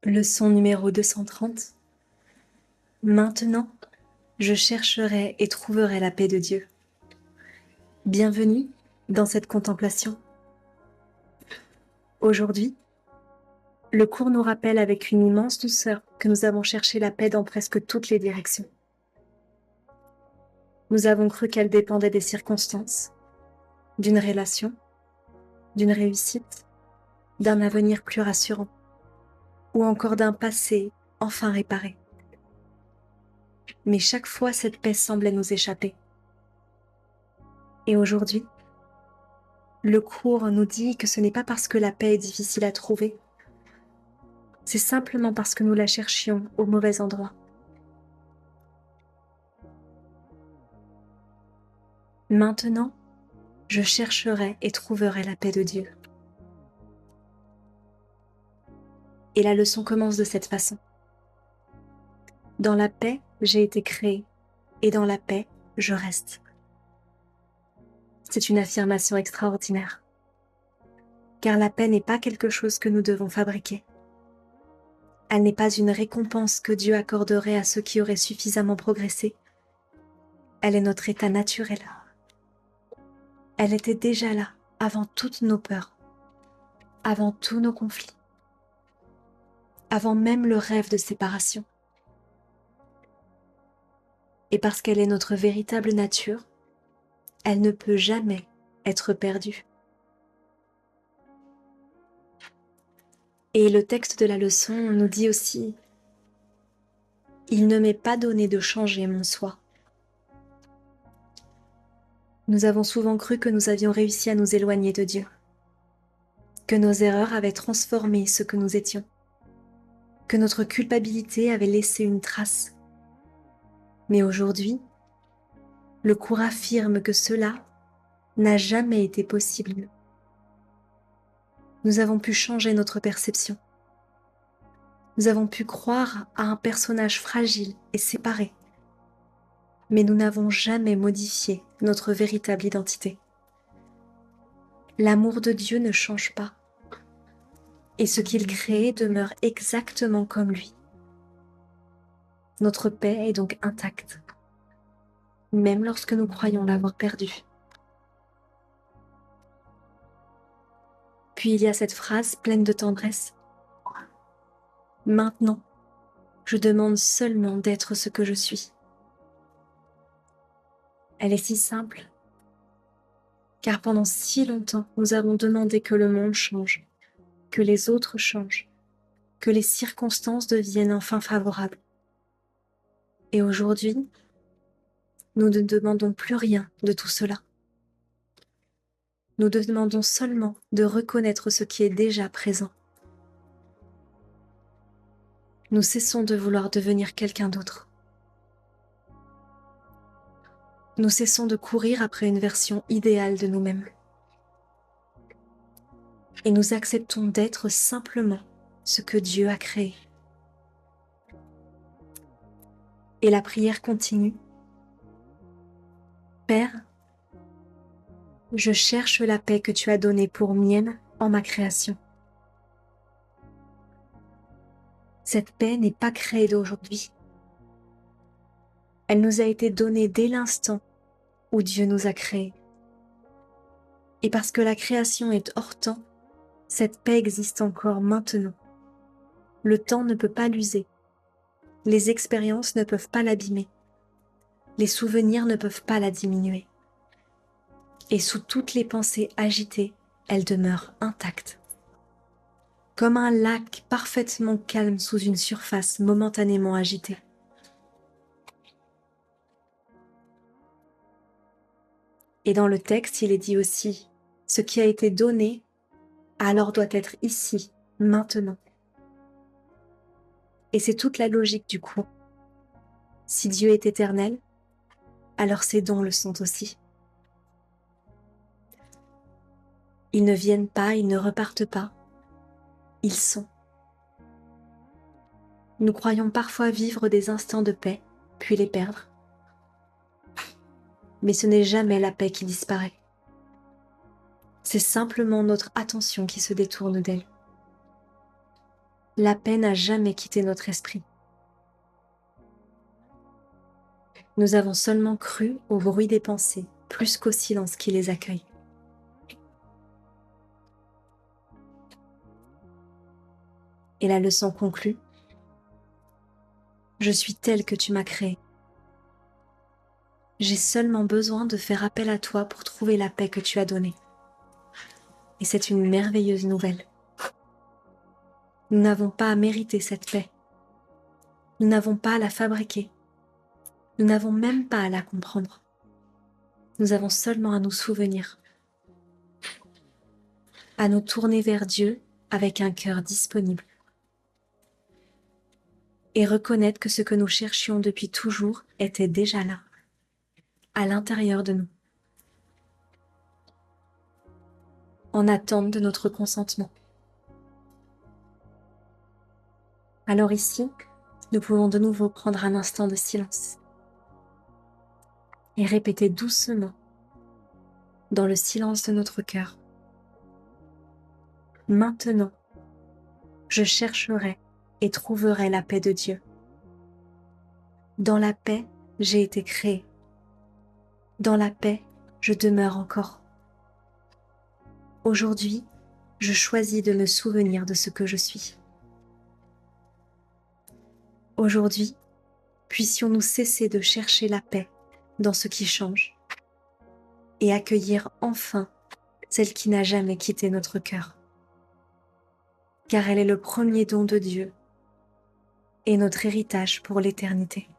Leçon numéro 230. Maintenant, je chercherai et trouverai la paix de Dieu. Bienvenue dans cette contemplation. Aujourd'hui, le cours nous rappelle avec une immense douceur que nous avons cherché la paix dans presque toutes les directions. Nous avons cru qu'elle dépendait des circonstances, d'une relation, d'une réussite, d'un avenir plus rassurant, ou encore d'un passé enfin réparé. Mais chaque fois, cette paix semblait nous échapper. Et aujourd'hui, le cours nous dit que ce n'est pas parce que la paix est difficile à trouver, c'est simplement parce que nous la cherchions au mauvais endroit. Maintenant, je chercherai et trouverai la paix de Dieu. Et la leçon commence de cette façon. Dans la paix, j'ai été créé, et dans la paix, je reste. C'est une affirmation extraordinaire. Car la paix n'est pas quelque chose que nous devons fabriquer. Elle n'est pas une récompense que Dieu accorderait à ceux qui auraient suffisamment progressé. Elle est notre état naturel. Elle était déjà là, avant toutes nos peurs, avant tous nos conflits, avant même le rêve de séparation. Et parce qu'elle est notre véritable nature, elle ne peut jamais être perdue. Et le texte de la leçon nous dit aussi « Il ne m'est pas donné de changer mon soi ». Nous avons souvent cru que nous avions réussi à nous éloigner de Dieu, que nos erreurs avaient transformé ce que nous étions, que notre culpabilité avait laissé une trace. Mais aujourd'hui, le cours affirme que cela n'a jamais été possible. Nous avons pu changer notre perception. Nous avons pu croire à un personnage fragile et séparé, mais nous n'avons jamais modifié notre véritable identité. L'amour de Dieu ne change pas, et ce qu'il crée demeure exactement comme lui. Notre paix est donc intacte, même lorsque nous croyons l'avoir perdue. Puis il y a cette phrase pleine de tendresse. Maintenant, je demande seulement d'être ce que je suis. Elle est si simple, car pendant si longtemps, nous avons demandé que le monde change, que les autres changent, que les circonstances deviennent enfin favorables. Et aujourd'hui, nous ne demandons plus rien de tout cela. Nous demandons seulement de reconnaître ce qui est déjà présent. Nous cessons de vouloir devenir quelqu'un d'autre. Nous cessons de courir après une version idéale de nous-mêmes. Et nous acceptons d'être simplement ce que Dieu a créé. Et la prière continue. Père, je cherche la paix que tu as donnée pour mienne en ma création. Cette paix n'est pas créée d'aujourd'hui. Elle nous a été donnée dès l'instant où Dieu nous a créés. Et parce que la création est hors temps, cette paix existe encore maintenant. Le temps ne peut pas l'user. Les expériences ne peuvent pas l'abîmer. Les souvenirs ne peuvent pas la diminuer. Et sous toutes les pensées agitées, elle demeure intacte. Comme un lac parfaitement calme sous une surface momentanément agitée. Et dans le texte, il est dit aussi « Ce qui a été donné, alors doit être ici, maintenant ». Et c'est toute la logique du cours. Si Dieu est éternel, alors ses dons le sont aussi. Ils ne viennent pas, ils ne repartent pas. Ils sont. Nous croyons parfois vivre des instants de paix, puis les perdre. Mais ce n'est jamais la paix qui disparaît. C'est simplement notre attention qui se détourne d'elle. La paix n'a jamais quitté notre esprit. Nous avons seulement cru au bruit des pensées, plus qu'au silence qui les accueille. Et la leçon conclut: je suis telle que tu m'as créée. J'ai seulement besoin de faire appel à toi pour trouver la paix que tu as donnée. Et c'est une merveilleuse nouvelle. Nous n'avons pas à mériter cette paix. Nous n'avons pas à la fabriquer. Nous n'avons même pas à la comprendre. Nous avons seulement à nous souvenir, à nous tourner vers Dieu avec un cœur disponible et reconnaître que ce que nous cherchions depuis toujours était déjà là, à l'intérieur de nous, en attente de notre consentement. Alors ici, nous pouvons de nouveau prendre un instant de silence et répéter doucement, dans le silence de notre cœur: maintenant, je chercherai et trouverai la paix de Dieu. Dans la paix, j'ai été créée. Dans la paix, je demeure encore. Aujourd'hui, je choisis de me souvenir de ce que je suis. Aujourd'hui, puissions-nous cesser de chercher la paix dans ce qui change et accueillir enfin celle qui n'a jamais quitté notre cœur. Car elle est le premier don de Dieu et notre héritage pour l'éternité.